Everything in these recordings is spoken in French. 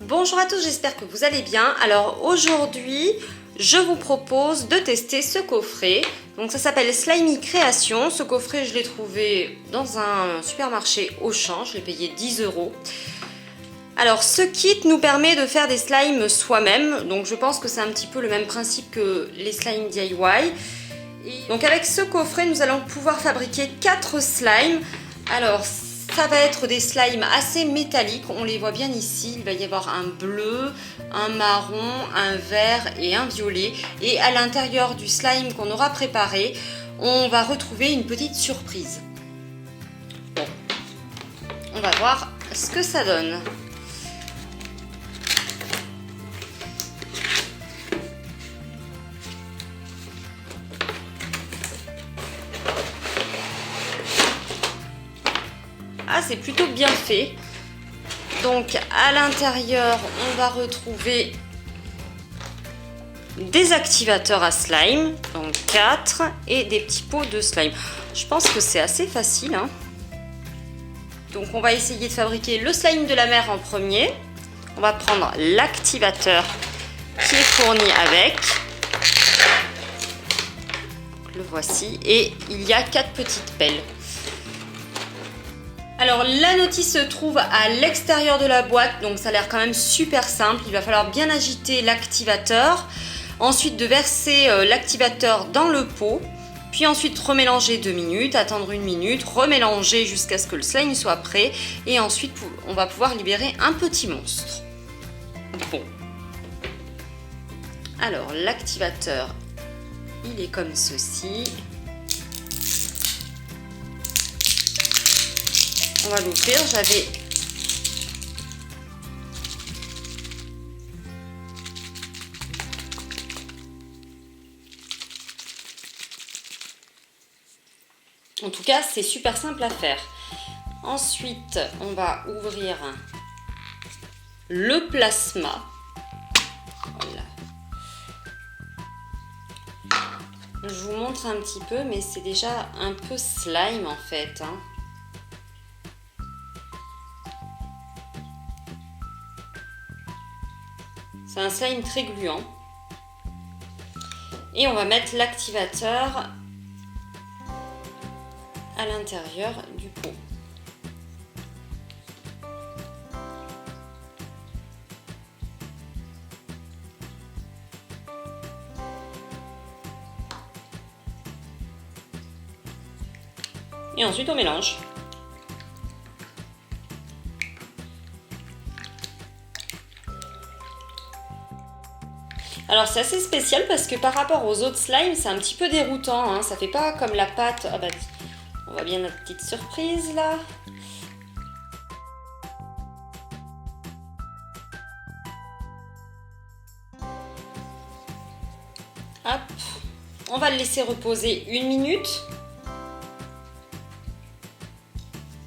Bonjour à tous, j'espère que vous allez bien. Alors aujourd'hui, je vous propose de tester ce coffret. Donc ça s'appelle Slimy Création. Ce coffret, je l'ai trouvé dans un supermarché Auchan. Je l'ai payé 10 €. Alors ce kit nous permet de faire des slimes soi-même. Donc je pense que c'est un petit peu le même principe que les slimes DIY. Donc avec ce coffret, nous allons pouvoir fabriquer 4 slimes. Alors ça va être des slimes assez métalliques, on les voit bien ici. Il va y avoir un bleu, un marron, un vert et un violet. Et à l'intérieur du slime qu'on aura préparé, on va retrouver une petite surprise. Bon, on va voir ce que ça donne. Ah, c'est plutôt bien fait. Donc à l'intérieur, on va retrouver des activateurs à slime, donc 4, et des petits pots de slime. Je pense que c'est assez facile, hein. Donc on va essayer de fabriquer le slime de la mer en premier. On va prendre l'activateur qui est fourni avec. Donc, le voici, et il y a 4 petites pelles. Alors la notice se trouve à l'extérieur de la boîte, donc ça a l'air quand même super simple. Il va falloir bien agiter l'activateur, ensuite de verser l'activateur dans le pot, puis ensuite remélanger 2 minutes, attendre 1 minute, remélanger jusqu'à ce que le slime soit prêt, et ensuite on va pouvoir libérer un petit monstre. Bon. Alors l'activateur, il est comme ceci. On va l'ouvrir, En tout cas, c'est super simple à faire. Ensuite, on va ouvrir le plasma. Voilà. Je vous montre un petit peu, mais c'est déjà un peu slime en fait, hein. C'est un slime très gluant. Et on va mettre l'activateur à l'intérieur du pot. Et ensuite on mélange. Alors c'est assez spécial parce que par rapport aux autres slimes, c'est un petit peu déroutant, hein. Ça fait pas comme la pâte. Ah bah, on voit bien notre petite surprise là. Hop, on va le laisser reposer 1 minute.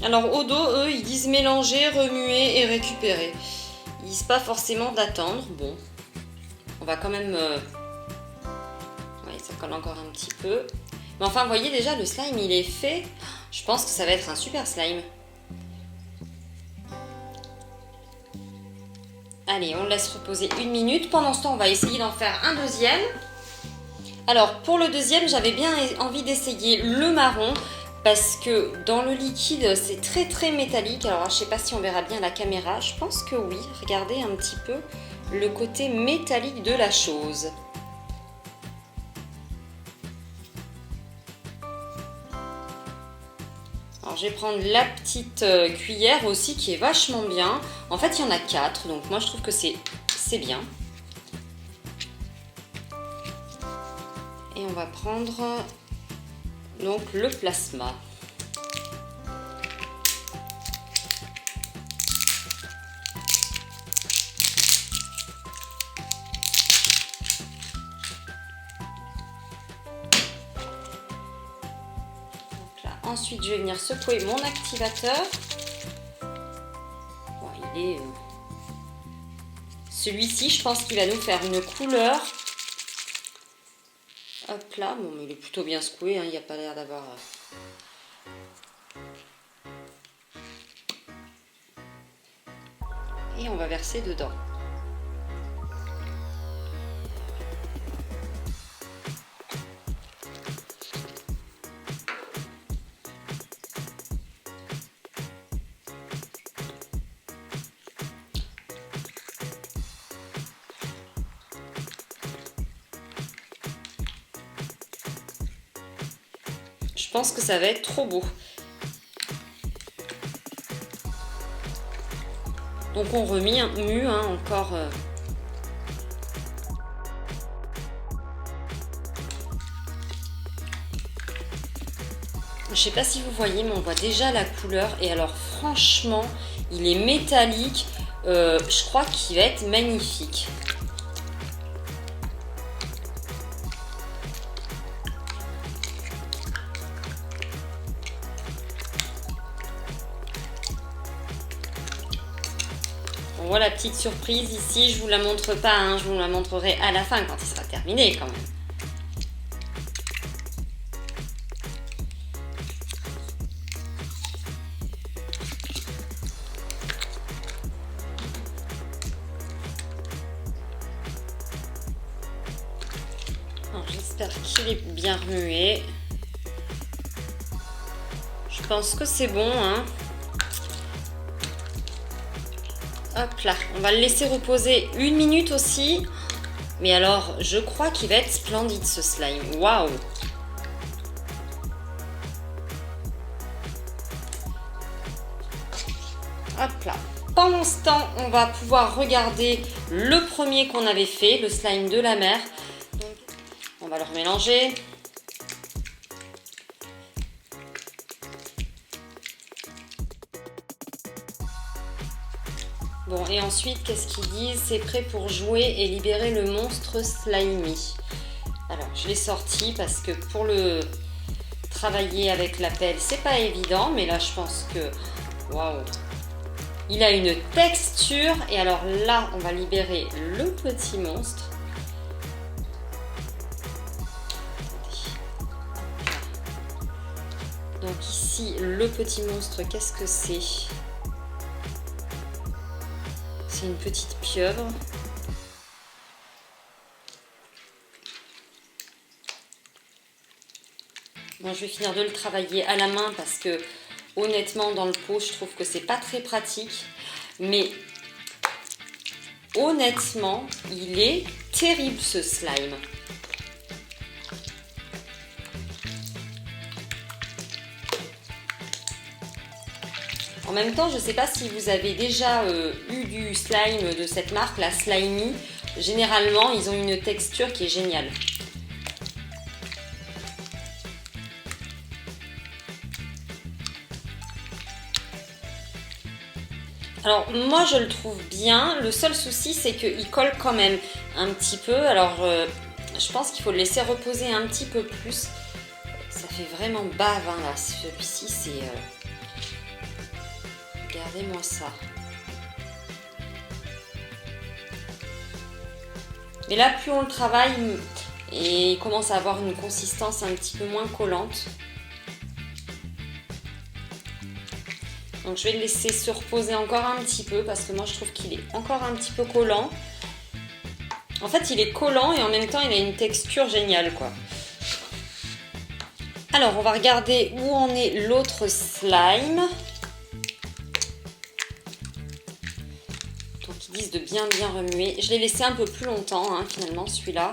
Alors au dos, eux, ils disent mélanger, remuer et récupérer. Ils disent pas forcément d'attendre. Bon. On va quand même... Oui, ça colle encore un petit peu. Mais enfin, vous voyez déjà, le slime, il est fait. Je pense que ça va être un super slime. Allez, on le laisse reposer 1 minute. Pendant ce temps, on va essayer d'en faire un deuxième. Alors, pour le deuxième, j'avais bien envie d'essayer le marron. Parce que dans le liquide, c'est très métallique. Alors, je ne sais pas si on verra bien à la caméra. Je pense que oui. Regardez un petit peu le côté métallique de la chose. Alors je vais prendre la petite cuillère aussi qui est vachement bien. En fait il y en a 4, donc moi je trouve que c'est bien. Et on va prendre donc le plasma. Ensuite, je vais venir secouer mon activateur. Bon, il est... Celui-ci, je pense qu'il va nous faire une couleur. Hop là, bon, mais il est plutôt bien secoué, hein, il n'y a pas l'air d'avoir... Et on va verser dedans. Je pense que ça va être trop beau. Donc on remue encore. Je sais pas si vous voyez, mais on voit déjà la couleur. Et alors franchement, il est métallique. Je crois qu'il va être magnifique. On voit la petite surprise ici. Je vous la montre pas, hein, je vous la montrerai à la fin quand il sera terminé quand même. J'espère qu'il est bien remué. Je pense que c'est bon, hein. Hop là, on va le laisser reposer 1 minute aussi. Mais alors, je crois qu'il va être splendide ce slime. Waouh! Hop là. Pendant ce temps, on va pouvoir regarder le premier qu'on avait fait, le slime de la mer. Donc, on va le remélanger. Bon, et ensuite, qu'est-ce qu'ils disent? C'est prêt pour jouer et libérer le monstre slimy. Alors, je l'ai sorti parce que pour le travailler avec la pelle, c'est pas évident. Mais là, je pense que... Waouh! Il a une texture. Et alors là, on va libérer le petit monstre. Donc ici, le petit monstre, qu'est-ce que c'est? C'est une petite pieuvre. Bon, je vais finir de le travailler à la main parce que honnêtement, dans le pot, je trouve que c'est pas très pratique. Mais honnêtement, il est terrible ce slime. En même temps, je ne sais pas si vous avez déjà eu du slime de cette marque, la Slimy. Généralement, ils ont une texture qui est géniale. Alors moi je le trouve bien, le seul souci c'est qu'il colle quand même un petit peu, alors je pense qu'il faut le laisser reposer un petit peu plus. Ça fait vraiment bave hein, là, celui-ci c'est... Regardez-moi ça. Mais là plus on le travaille et il commence à avoir une consistance un petit peu moins collante. Donc je vais le laisser se reposer encore un petit peu parce que moi je trouve qu'il est encore un petit peu collant. En fait il est collant et en même temps il a une texture géniale quoi. Alors on va regarder où en est l'autre slime. Donc ils disent de bien remuer. Je l'ai laissé un peu plus longtemps hein, finalement celui-là.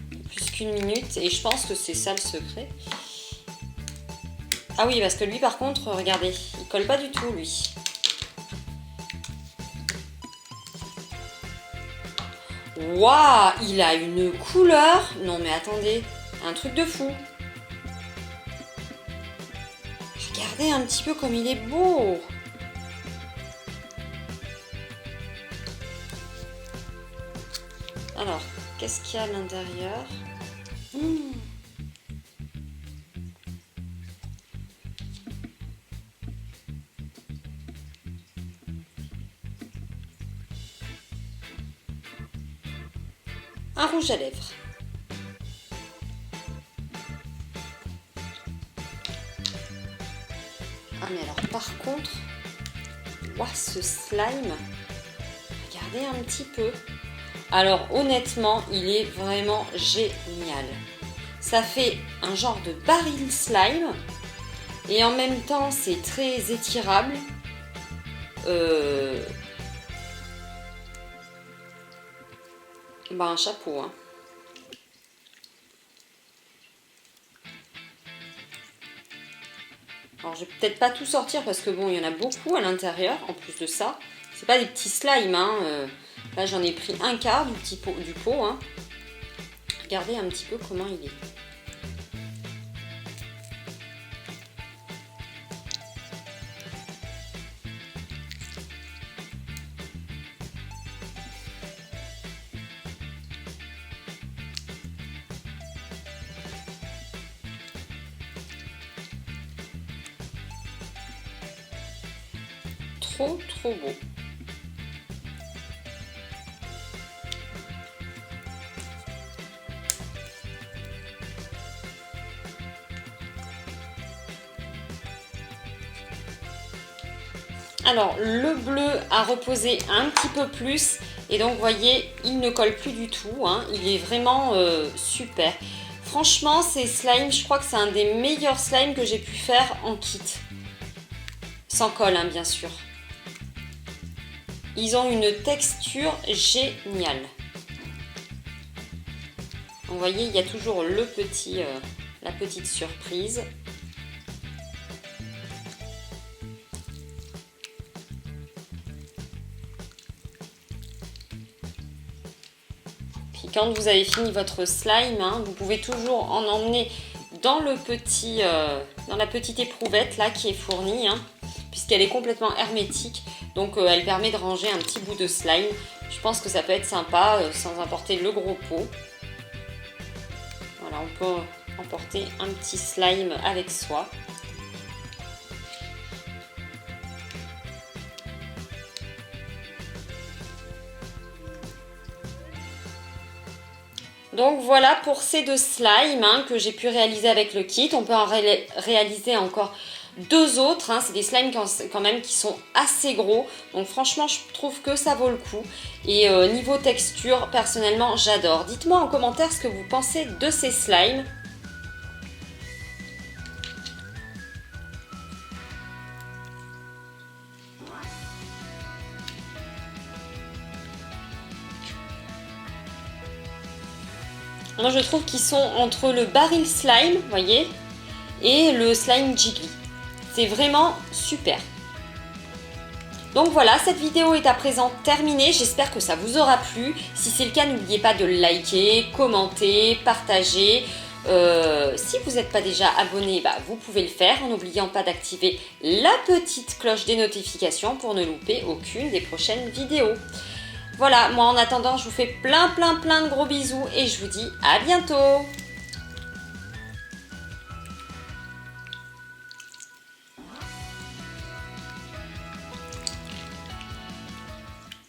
Plus qu'1 minute et je pense que c'est ça le secret. Ah oui, parce que lui, par contre, regardez, il colle pas du tout, lui. Waouh, il a une couleur. Non, mais attendez, un truc de fou. Regardez un petit peu comme il est beau. Alors, qu'est-ce qu'il y a à l'intérieur? Un rouge à lèvres. Ah mais alors par contre, wow, ce slime, regardez un petit peu. Alors honnêtement, il est vraiment génial. Ça fait un genre de baril slime et en même temps c'est très étirable. Un chapeau hein. je vais peut-être pas tout sortir parce que bon, il y en a beaucoup à l'intérieur en plus de ça. C'est pas des petits slimes, hein. Là j'en ai pris un quart du pot. Hein. Regardez un petit peu comment il est. Trop beau. Alors le bleu a reposé un petit peu plus et donc vous voyez il ne colle plus du tout, hein. Il est vraiment super. Franchement ces slimes, je crois que c'est un des meilleurs slimes que j'ai pu faire en kit. Sans colle hein, bien sûr. Ils ont une texture géniale. Vous voyez, il y a toujours la petite surprise. Puis quand vous avez fini votre slime, hein, vous pouvez toujours en emmener dans la petite éprouvette là qui est fournie, hein, puisqu'elle est complètement hermétique. Donc elle permet de ranger un petit bout de slime. Je pense que ça peut être sympa sans emporter le gros pot. Voilà, on peut emporter un petit slime avec soi. Donc voilà pour ces deux slimes hein, que j'ai pu réaliser avec le kit. On peut en réaliser encore deux autres, hein. C'est des slimes quand même qui sont assez gros. Donc franchement, je trouve que ça vaut le coup. Et niveau texture, personnellement, j'adore. Dites-moi en commentaire ce que vous pensez de ces slimes. Moi, je trouve qu'ils sont entre le baril slime, vous voyez, et le slime jiggly. C'est vraiment super. Donc voilà, cette vidéo est à présent terminée. J'espère que ça vous aura plu. Si c'est le cas, n'oubliez pas de liker, commenter, partager. Si vous n'êtes pas déjà abonné, vous pouvez le faire en n'oubliant pas d'activer la petite cloche des notifications pour ne louper aucune des prochaines vidéos. Voilà, moi en attendant, je vous fais plein de gros bisous et je vous dis à bientôt.